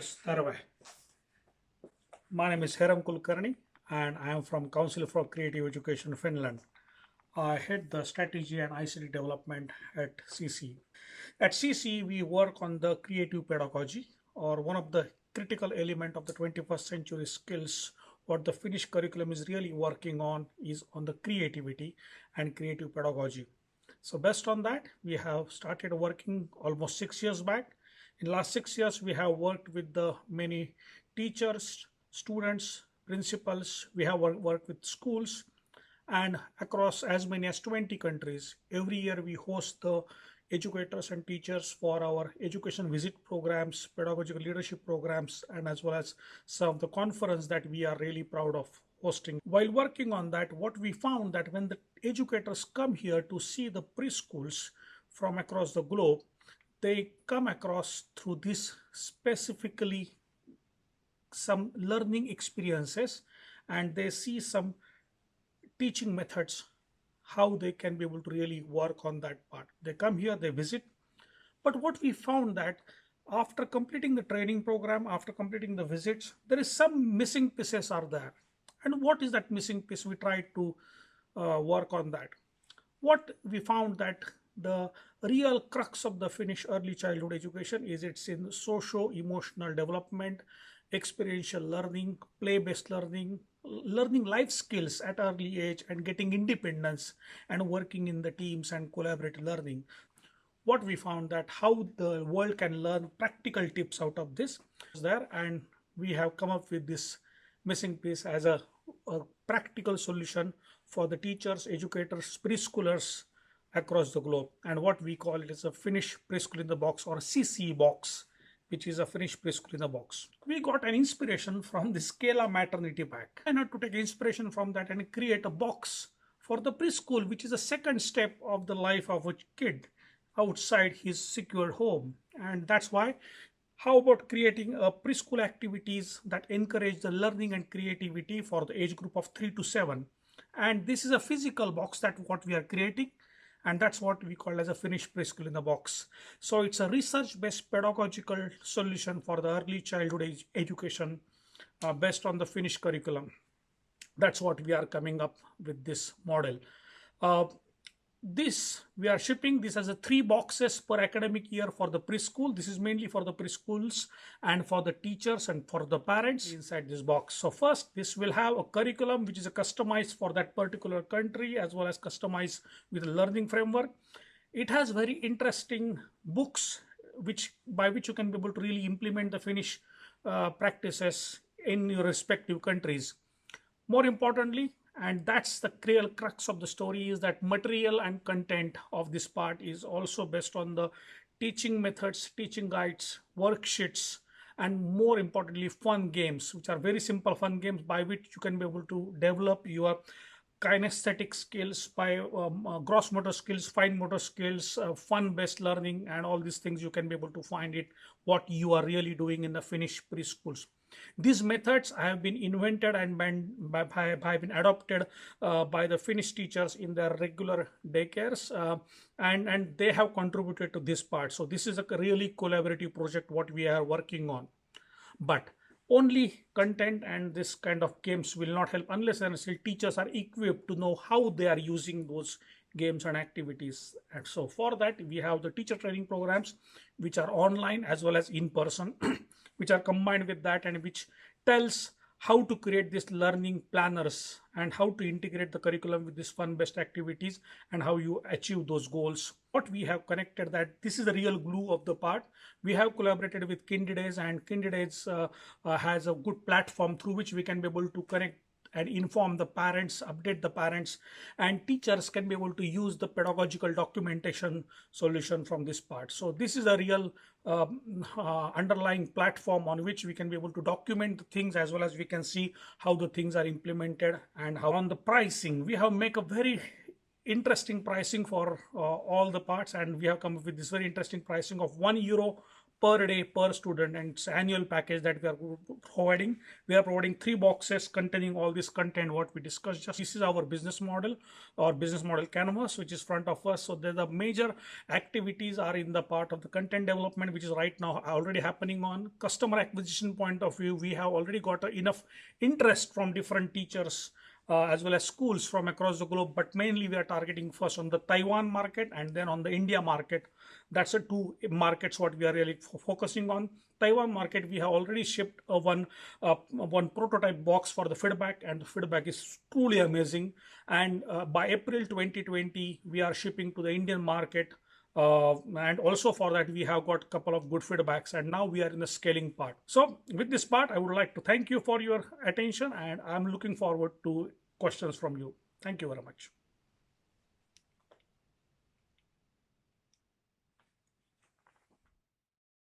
Yes, Tarve. My name is Hiram Kulkarni and I am from Council for Creative Education, Finland. I head the strategy and ICT development at CCE. At CCE, we work on the creative pedagogy, or one of the critical element of the 21st century skills. What the Finnish curriculum is really working on is on the creativity and creative pedagogy. So based on that, we have started working almost 6 years back. In last 6 years, we have worked with the many teachers, students, principals. We have worked with schools and across as many as 20 countries. Every year we host the educators and teachers for our education visit programs, pedagogical leadership programs, and as well as some of the conference that we are really proud of hosting. While working on that, what we found that when the educators come here to see the preschools from across the globe, they come across through this specifically some learning experiences, and they see some teaching methods, how they can be able to really work on that part. They come here, they visit. But what we found that after completing the training program, after completing the visits, there is some missing pieces are there. And what is that missing piece? We tried to work on that. What we found that the real crux of the Finnish early childhood education is it's in socio-emotional development, experiential learning, play-based learning, learning life skills at early age and getting independence and working in the teams and collaborative learning. What we found that how the world can learn practical tips out of this is there, and we have come up with this missing piece as a practical solution for the teachers, educators, preschoolers across the globe. And what we call it is a Finnish Preschool in the Box, or CCE Box, which is a Finnish Preschool in the Box. We got an inspiration from the Scala maternity pack. I had to take inspiration from that and create a box for the preschool, which is the second step of the life of a kid outside his secured home. And that's why, how about creating a preschool activities that encourage the learning and creativity for the age group of 3 to 7. And this is a physical box that what we are creating, and that's what we call as a Finnish Preschool in the Box. So it's a research-based pedagogical solution for the early childhood education based on the Finnish curriculum. That's what we are coming up with this model. This we are shipping this as a 3 boxes per academic year for the preschool. This is mainly for the preschools and for the teachers and for the parents inside this box. So first, this will have a curriculum which is customized for that particular country, as well as customized with a learning framework. It has very interesting books by which you can be able to really implement the Finnish practices in your respective countries. More importantly, and that's the real crux of the story, is that material and content of this part is also based on the teaching methods, teaching guides, worksheets, and more importantly fun games, which are very simple fun games by which you can be able to develop your kinesthetic skills, by gross motor skills, fine motor skills, fun based learning, and all these things you can be able to find it what you are really doing in the Finnish preschools. These methods have been invented and have been adopted by the Finnish teachers in their regular daycares, and they have contributed to this part. So this is a really collaborative project what we are working on. But only content and this kind of games will not help unless and until teachers are equipped to know how they are using those games and activities. And so for that, we have the teacher training programs, which are online as well as in person, which are combined with that, and which tells how to create these learning planners and how to integrate the curriculum with these fun-based activities and how you achieve those goals. What we have connected, that this is the real glue of the part. We have collaborated with Kindidays, and Kindidays has a good platform through which we can be able to connect and inform the parents, update the parents, and teachers can be able to use the pedagogical documentation solution from this part. So this is a real underlying platform on which we can be able to document the things, as well as we can see how the things are implemented. And how on the pricing, we have make a very interesting pricing for all the parts, and we have come up with this very interesting pricing of €1 per day per student, and it's annual package that we are providing. We are providing 3 boxes containing all this content what we discussed. Just this is our business model or business model canvas which is front of us. So the major activities are in the part of the content development, which is right now already happening. On customer acquisition point of view, we have already got enough interest from different teachers as well as schools from across the globe, but mainly we are targeting first on the Taiwan market and then on the India market. That's the 2 markets what we are really focusing on. Taiwan market, we have already shipped one prototype box for the feedback, and the feedback is truly amazing. And by April 2020, we are shipping to the Indian market. And also for that we have got a couple of good feedbacks, and now we are in the scaling part. So with this part, I would like to thank you for your attention, and I'm looking forward to questions from you. Thank you very much.